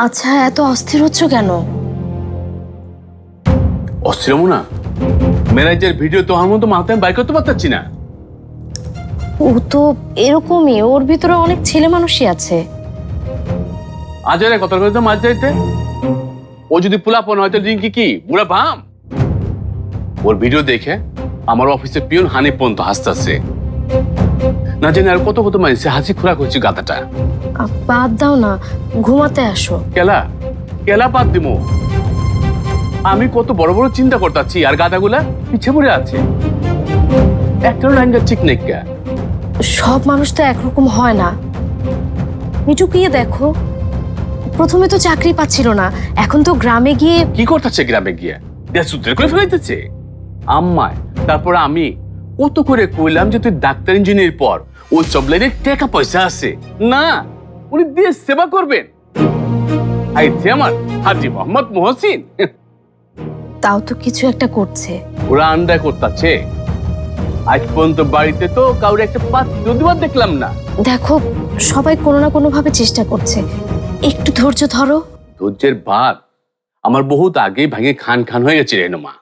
আচ্ছা, এত অস্থির হচ্ছ কেন? অস্থির হবো না? ম্যানেজার ভিডিও তো আমার মতো মাথায় বাইর করতে পারতাছি না। ও তো এরকমই, ওর ভিতরে অনেক ছেলে মানুষই আছে। আজারে কথা বলতে মাঝ যাইতে, ও যদি পোলাপন হয়তো রিঙ্কি কি বুড়া ভাম। ওর ভিডিও দেখে আমার অফিসের পিয়ন হানি পর্যন্ত হাসতেছে। না জানি আর কত কত মানুষ হাসি খোরাক হচ্ছে গাতাটা। বাদ দাও না, ঘুমাতে আসো। কেলা কেলা বাদ দিমো? আমি কত বড় বড় চিন্তা করতেছি আর গাদাগুলা পিছে পড়ে আছে। একটা লাইন ঠিক নেই। সব মানুষ তো একরকম হয় না। মিঠু গিয়ে দেখো, প্রথমে তো চাকরি পাচ্ছিল না, এখন তো গ্রামে গিয়ে কি করতেছে? গ্রামে গিয়ে দেশ সূত্রে করে ফেলাইতেছে আম্মায়। তারপর আমি কত করে কইলাম যে তুই ডাক্তার ইঞ্জিনিয়ার পর, ওই সব লাইনে টাকা পয়সা আছে না, উনি দেশ সেবা করবেন। আইছে আমার হাজি মোহাম্মদ মহসিন, তাও তো কিছু একটা করছে। ওরা আন্ডা করতেছে। আজ পর্যন্ত বাড়িতে তো কাউরে একটা পাত্র দিবার দেখলাম না। দেখো, সবাই কোনো না কোনো ভাবে চেষ্টা করছে, একটু ধৈর্য ধরো। ধৈর্যের ভাত আমার বহুত আগেই ভাঙে খান খান হয়ে গেছে রেনুমা।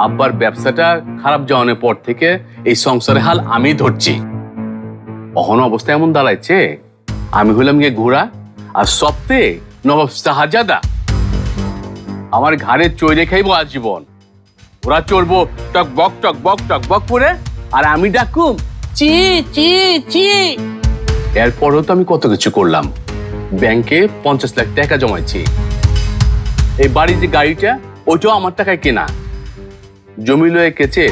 আব্বার ব্যবসাটা খারাপ যাওয়ানোর পর থেকে এই সংসারের হাল আমি ধরছি। অহন অবস্থা এমন দাঁড়াইছে, আমি হইলাম গিয়ে ঘোড়া আর সপ্তাহে নবাব শাহজাদা। আমার ঘাড়ে চৈরে খাইবো আজীবন। ওরা চড়বো টক বক করে, আর আমি ডাকুম চি চি চি। এরপরও তো আমি কত কিছু করলাম। ব্যাংকে 50 লাখ টাকা জমাইছি। এই বাড়ির যে গাড়িটা, ওইটাও আমার টাকায় কেনা। জমি লয়ে কেছে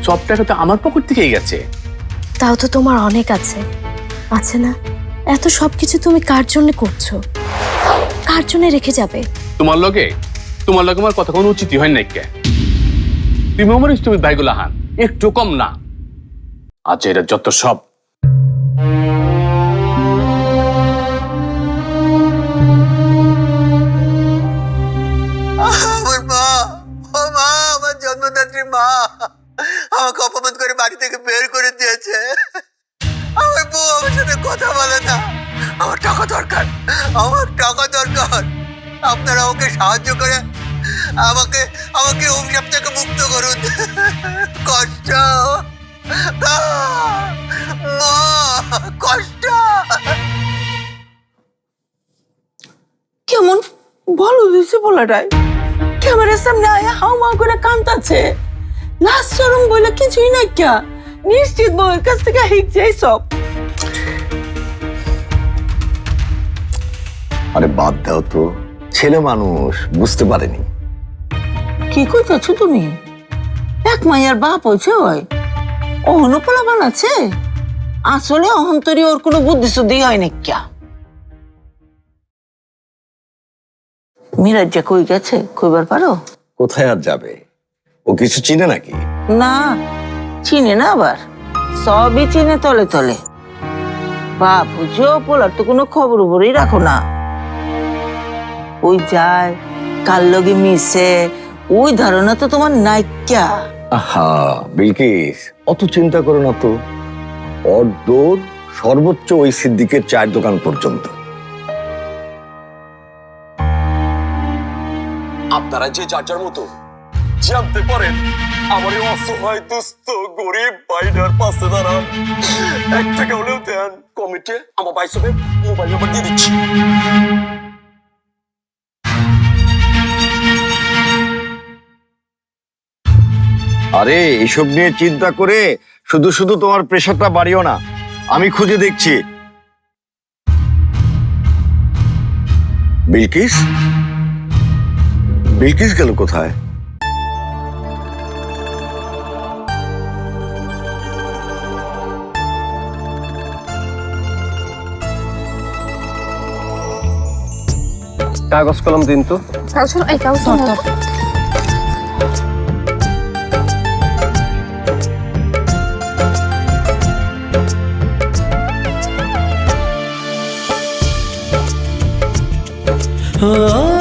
সব টাকা তো আমার পকেট থেকেই গেছে। তাও তো তোমার অনেক আছে, আছে না? এত সবকিছু তুমি কার জন্য করছো? কার জন্য রেখে যাবে? তোমার লগে আমার কথা কোনো উচিতই হয় নাই। কে তুমি আমার তুমি ভাইগুলা হান একটু কম না। আচ্ছা, এটা যত সব আমার মা, ও মা, আমার জন্মদাত্রী মা আমাকে অপমান করে বাড়ি থেকে বের করে দিয়েছে। আমার বউ আমার সাথে কথা বলে না। আমার টাকা দরকার, আমার টাকা দরকার। আপনারা ওকে সাহায্য করে আমাকে আমাকে অভিশাপ থেকে মুক্ত করুন। কষ্ট মা, কষ্ট। কেমন ভালো দিছে বলাটাই, ক্যামেরার সামনে আয়া হাউ মাউ করে কান্দাছে। লাশ শরম বলে কিছুই নাই। ক্যা নিশ্চিত বউয়ের কাছ থেকে শিখছে সব। আরে বাদ দাও তো, ছেলে মানুষ বুঝতে পারেনি। কি কইতেছো তুমি? এক মাইয়ার বাপ হয়েছে, ওই অহনো পোলা বানাচ্ছে। আসলে অহন্তরী ওর কোনো বুদ্ধি শুদ্ধি হয় না। ক্যা মিরাজ যে কই গেছে কইবার পারো? কোথায় আর যাবে? ও কিছু চিনে নাকি? না, চিনে না, আবার সবই চিনে তলে তলে। বাপ বুঝো, পোলার তো কোনো খবর উপরই রাখো না। ওই যায় কার লগে মিশে, ওই ধারণা তো তোমার নাইক্যা। আহা বিলকিস, অত চিন্তা করো না তো। ওর দৌড় সর্বোচ্চ ওই সিদ্দিকের চায়ের দোকান পর্যন্ত। আপনারা যে যার যার মতো জানতে পারেন আমার এই অসহায় দুস্থ গরিব ভাইটার পাশে দাঁড়ান। 1 টাকা হলেও দেন। কমিটি আমার ভাই সবে মোবাইল নাম্বার দিয়ে দিচ্ছি। আরে এসব নিয়ে চিন্তা করে শুধু শুধু তোমার প্রেশারটা বাড়িও না, আমি খুঁজে দেখছি। বিলকিস, বিলকিস গেল কোথায়? কাগজ কলম দিন তো। Oh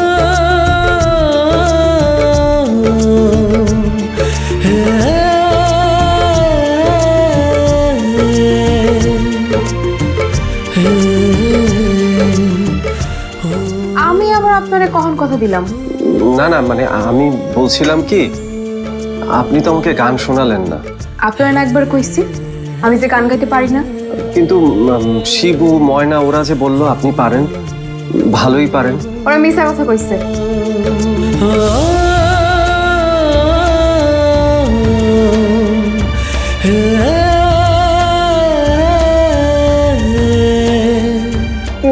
আপনারে কখন কথা দিলাম? না না, মানে আমি বলছিলাম কি, আপনি তো আমাকে গান শোনালেন না। আপনারা না একবার কইছি আমি যে গান গাইতে পারি না। কিন্তু শিবু, ময়না ওরা যে বললো আপনি পারেন, ভালোই পারেন। ওরা মিশা কথা কইছে।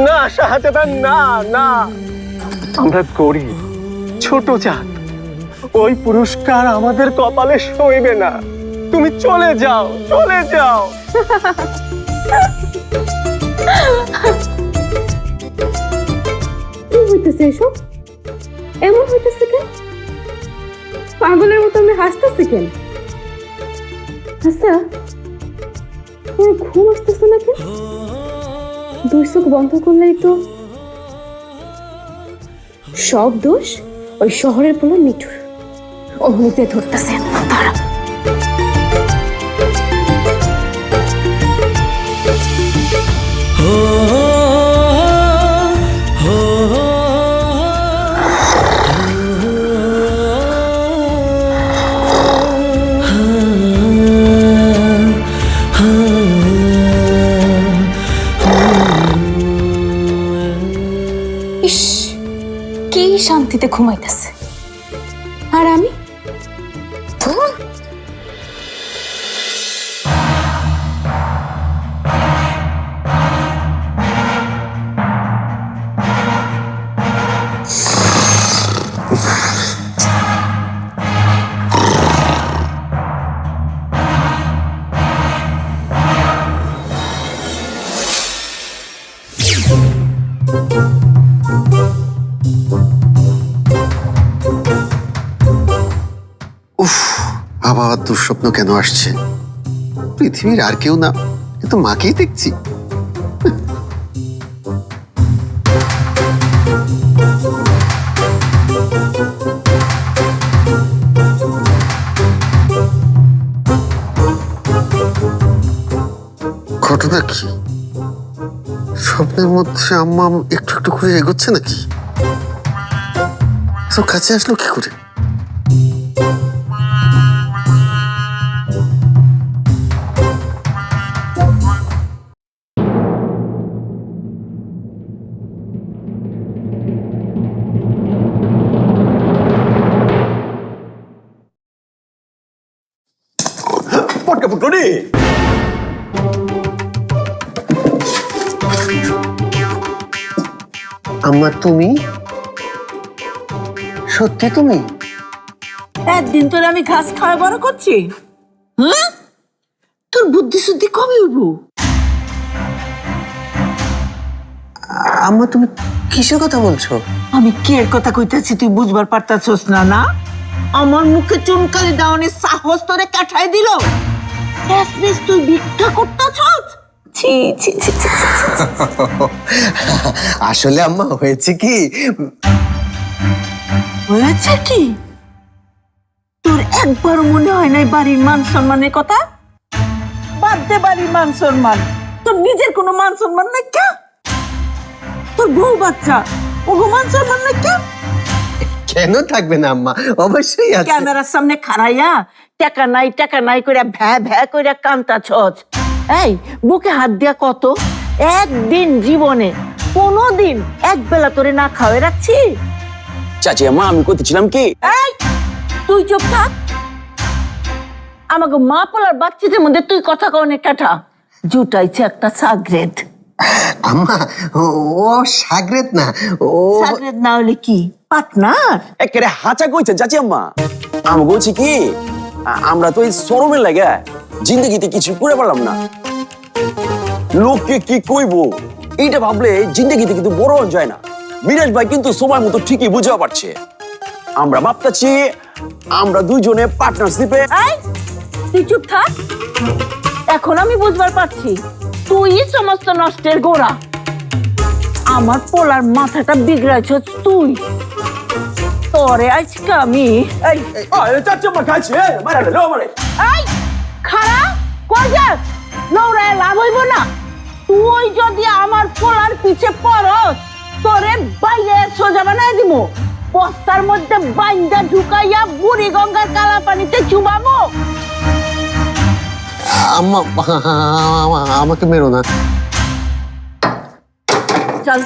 না শাহজাদা, না না, আমরা গরিব, ছোট জাত, ওই পুরস্কার আমাদের কপালে সইবে না। তুমি চলে যাও, চলে যাও। কি হইতেছে এসব? এমন হইতেছে কেন? পাগলের মতো আমি হাসতেছি কেন? আচ্ছা, তোর ঘুম আসতেছে না কেন? দুই চোখ বন্ধ করলেই তো সব দোষ ওই শহরের পোলা মিঠুর। ও নিজে ধরতেছে। তারা ইস, কি শান্তিতে ঘুমাইতেছে, আর আমি ধুর। উফ, আবার দুঃস্বপ্ন কেন আসছে? পৃথিবীর আর কেউ না, কিন্তু মাকেই দেখছি। ঘটনা কি? স্বপ্নের মধ্যে আম্মা একটু একটু করে এগোচ্ছে নাকি? তো কাছে আসলো কি করে? পটকা ফুটলো রে। আম্মা তুমি? সত্যি তুমি? একদিন তোর আমি ঘাস খাওয়া বড় করছি। হুম, তোর বুদ্ধি শুদ্ধি কবে উঠবো? আম্মা তুমি কিসের কথা বলছো? আমি কি এর কথা কইতেছি তুই বুঝবার পারতাছস না? না, আমার মুখে চুনকালি দাওনের সাহস তোরে কাঠাই দিল। শেষমেশ তুই ভিক্ষা করতাছস? ছি ছি ছি ছি ছি, ছি। আসলে আম্মা হয়েছে কি, হয়েছে কি? তোর একবারও মনে হয় নাই বাড়ির মান সম্মানের কথা? বাদ দে বাড়ির মান সম্মান, তোর নিজের কোনো মান সম্মান নাই কে? তোর বউ বাচ্চা ওগো মান সম্মান নাই কে? কেন থাকবে না আম্মা? অবশ্যই আছে। ক্যামেরার সামনে খাড়াইয়া টাকা নাই করে ভ্যা ভ্যা করে কান্তাছস। এই বুকে হাত দিয়া কত, একদিন জীবনে কোনোদিন এক বেলা তোরে না খাওয়াই রাখছি? চাচি আম্মা, আমি করতেছিলাম কি? এই তুই চুপ থাক। আমাকে মা পোলার বাচ্চাদের মধ্যে তুই কথা কনে কাটা জুটাইছে একটা সাগরেদ। আম্মা ও সাগরেদ না, ও সাগরেদ না হলে কি পার্টনার? একেবারে হাঁচা কইছে চাচি আম্মা। আমি বলছি কি, আমরা তো এই শরমের লাগে জিন্দগিতে কিছু করে পারলাম না। লোককে কি কইবো এইটা ভাবলে জিন্দগিতে কিন্তু বড় যায় না। মিরাজ ভাই কিন্তু সময় মতো ঠিকই বুঝতে পারছে। আমরা ভাবতেছি আমরা দুইজনে পার্টনারশিপে। এই তুই চুপ থাক। এখন আমি বুঝবার পারছি তুই সমস্ত নষ্টের গোড়া। আমার পোলার মাথাটা বিগড়াইছস তুই। তোরে আজকে আমি চাচি আম্মা খাইছে মারা লো মারে। এই খাড়া কই যাস? নৌরায় লাভ হইব না। তুই যদি আমার পোলার পিছে পড়স তোরে বাইরে সোজা বানাই দিব, বস্তার মধ্যে বাইন্দা ঢুকাইয়া বুড়ি গঙ্গার কালা পানিতে চুবাবো। আম্মা আমাকে মেরো না। চল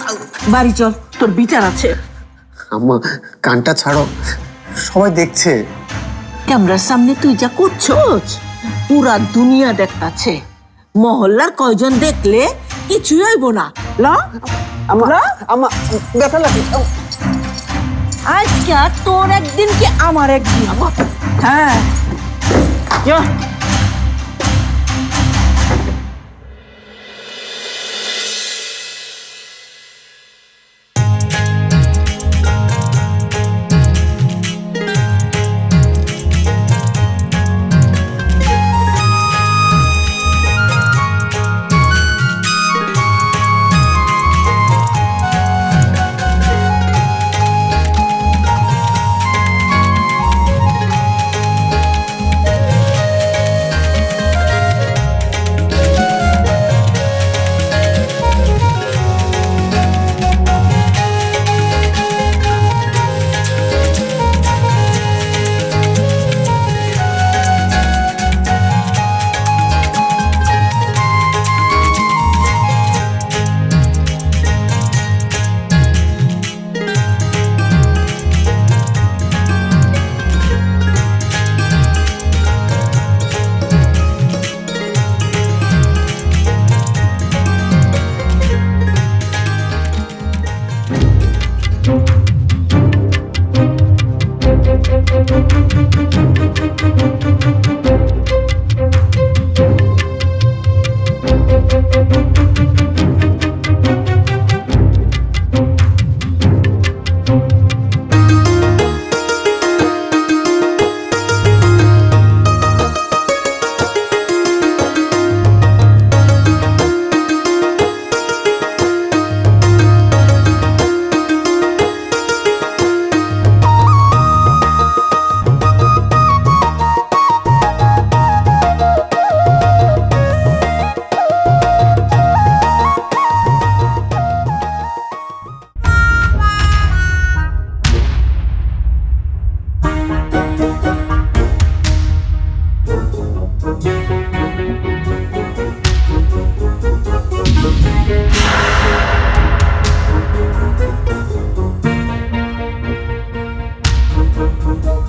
বাড়ি চল, তোর বিচার আছে। আম্মা কানটা ছাড়ো, সবাই দেখছে। ক্যামেরার সামনে তুই যা করছস পুরা দুনিয়া দেখতাছে, মহল্লার কয়জন দেখলে কিছুই হইব না। ল আম্মা ব্যথা লাগে। আজকে তোর একদিন কি আমার একদিন। হ্যাঁ চল।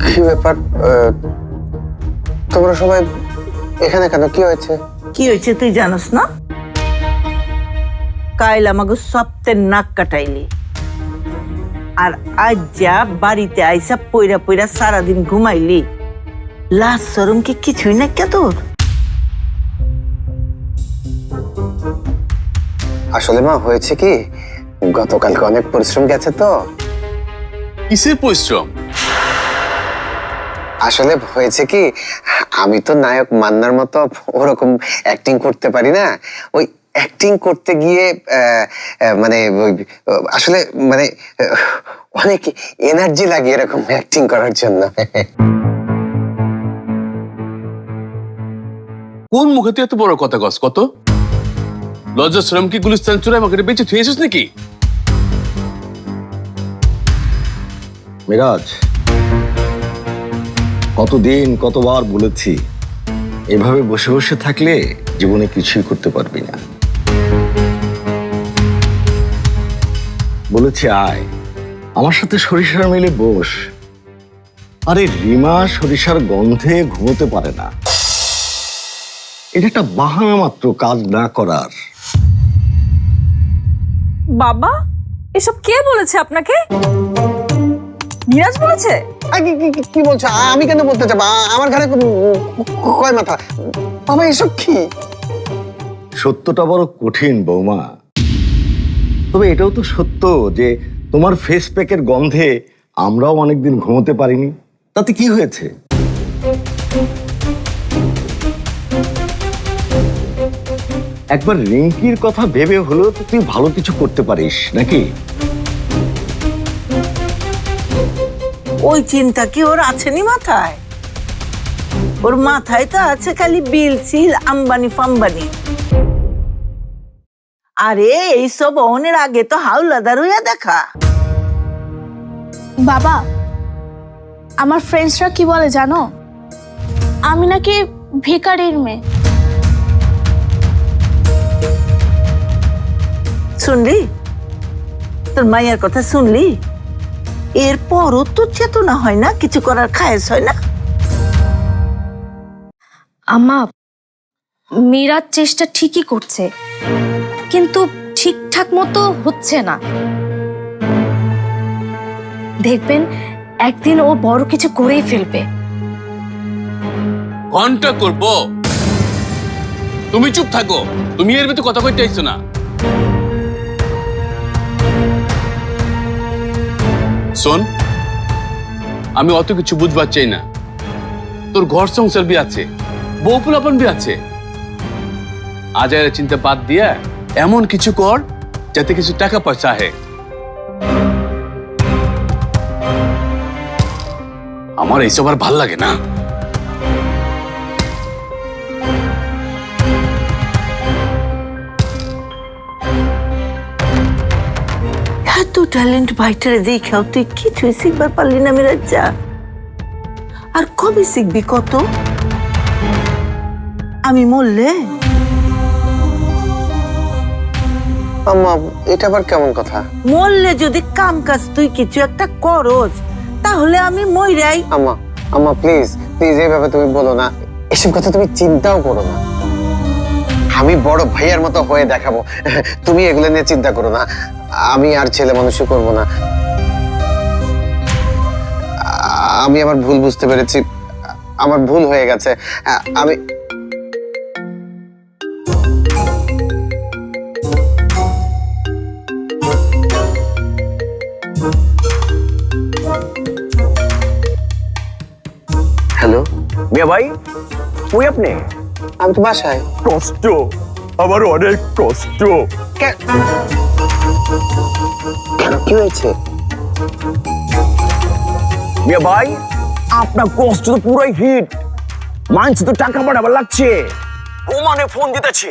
কি ব্যাপার, তোমরা সবাই এখানে কেন? কি হয়েছে? কি হয়েছে তুই জানোস না? কাইল আমাকে সপ্তাহের নাক কাটাইলি, আর আজ যা বাড়িতে আইসা পইরা পইরা সারাদিন ঘুমাইলি। লাজ শরম কি কিছুই না কে তোর? আসলে মা হয়েছে কি, গতকালকে অনেক পরিশ্রম গেছে তো। কিসের পরিশ্রম? আসলে হয়েছে কি, আমি তো নায়ক মান্নার মতো ওরকম অ্যাক্টিং করতে পারি না। ওই অ্যাক্টিং করতে গিয়ে মানে আসলে মানে অনেক এনার্জি লাগে এরকম অ্যাক্টিং করার জন্য। কোন মুখে তুই এত বড় কথা কস? কত লজ্জা শরম কি গুলিস্তান চূড়ায় আমাকে বেঁচে থুয়েছিস নাকি? মিরাজ, কতদিন কতবার বলেছি, এভাবে বসে বসে থাকলে জীবনে কিছুই করতে পারবি না। বলেছি আয় আমার সাথে সরিষার মিলে বস। আরে রিমা সরিষার গন্ধে ঘুমোতে পারে না, এটা একটা বাহানা মাত্র কাজ না করার। বাবা, এসব কে বলেছে আপনাকে? মিরাজ বলেছে? কি বলছো? আমি কেন বলতে যাবো? আমার ঘরে কয় মাথা? বাবা এসব কি? সত্যটা বড় কঠিন বৌমা, তবে এটাও তো সত্য যে তোমার ফেস প্যাকের গন্ধে আমরাও অনেকদিন ঘুমোতে পারিনি। তাতে কি হয়েছে? একবার রিঙ্কির কথা ভেবে হলেও তো তুই ভালো কিছু করতে পারিস নাকি? ওই চিন্তা কি ওর আছেনি মাথায়? ওর মাথায় তো আছে খালি বিল সিল, আম্বানি ফাম্বানি। আরে এইসব অনের আগে তো হাওলাদার হইয়া দেখা। বাবা, আমার ফ্রেন্ডসরা কি বলে জানো? আমি নাকি ভিখারির মেয়ে। শুনলি তোর মায়ের কথা শুনলি? এরপরও তো চেতনা হয় না, কিছু করার খায়েশ হয় না। আম্মা, মীরার চেষ্টা ঠিকই করছে, কিন্তু ঠিকঠাক মতো হচ্ছে না। দেখবেন একদিন ও বড় কিছু করেই ফেলবে। ঘন্টা করব? তুমি চুপ থাকো, তুমি এর ভিতরে কথা কইতে আইছো না। শোন, আমি অত কিছু বুঝবার চাই না। তোর ঘর সংসার বি আছে, বউ পোলাপন বি আছে। আজারের চিন্তা বাদ দিয়ে এমন কিছু কর যাতে কিছু টাকা পয়সা আহে। আমার এইসব আর ভাল লাগে না। এত ট্যালেন্ট ভাইটারে দেখাও তুই কিছুই শিখবার পারলি না মিরাজ্জা। আর কবে শিখবি কত? আমি মরলে? আম্মা, এটা আবার কেমন কথা? মরলে যদি কাম কাজ তুই কিছু একটা করস তাহলে আমি মইরাই। আম্মা, আম্মা প্লিজ প্লিজ এইভাবে তুমি বলো না। এসব কথা তুমি চিন্তাও করো না। আমি বড় ভাইয়ার মতো হয়ে দেখাবো, তুমি এগুলো নিয়ে চিন্তা করো না। আমি আর ছেলে মানুষই করবো না। আমি আমার ভুল বুঝতে পেরেছি, আমার ভুল হয়ে গেছে। আমি হ্যালো মিয়া ভাই, ওই আপনি? আমি তো বাসায়। কষ্ট, আমার অনেক কষ্ট। কেন কি হয়েছে? মিয়া ভাই, আপনার কষ্ট তো পুরাই হিট। মানছি তো টাকা পাঠাবার লাগছে, ওমানে ফোন দিতেছে,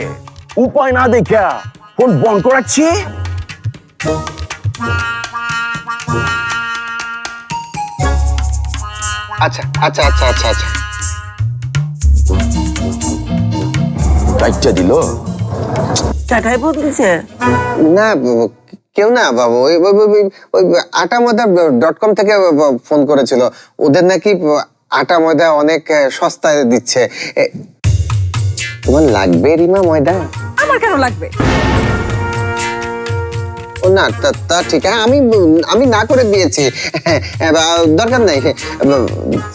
উপায় না দেখা ফোন বন্ধ করাচ্ছে। আচ্ছা আচ্ছা আচ্ছা আচ্ছা আচ্ছা কাইটা দিল। টাকায় ফোন দিছে? না কেউ না বাবু, ওই আটা ময়দা .com থেকে ফোন করেছিল। ওদের নাকি আটা ময়দা অনেক সস্তায় দিচ্ছে। তোমার লাগবে রিমা ময়দা? আমার কেন লাগবে? ও না, তা ঠিক আছে, আমি না করে দিয়েছি, দরকার নাই।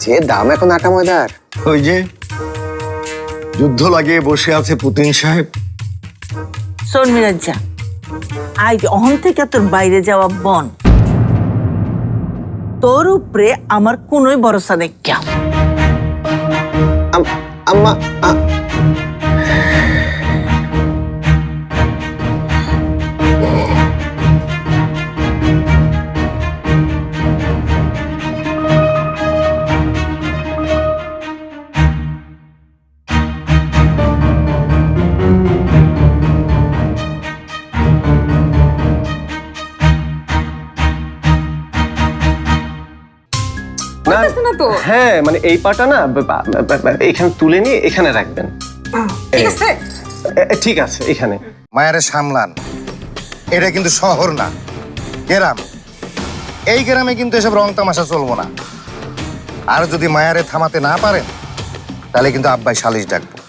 যে দাম এখন আটা ময়দার। ওই যে যুদ্ধ লাগিয়ে বসে আছে পুতিন সাহেব। শোন মিরাজ্জা, আজ অহন থেকে তোর বাইরে যাওয়া বন। তোর উপরে আমার কোনোই ভরসা নেই। কেউ আম্মা না তো। হ্যাঁ, মানে এই পাটা না এখানে তুলে নিয়ে এখানে রাখবেন। ঠিক আছে, ঠিক আছে, এখানে। মায়ারে সামলান, এটা কিন্তু শহর না, গ্রাম। এই গ্রামে কিন্তু এসব রং তামাশা চলবো না। আর যদি মায়ারে থামাতে না পারেন তাহলে কিন্তু আব্বাই সালিশ ডাকবো।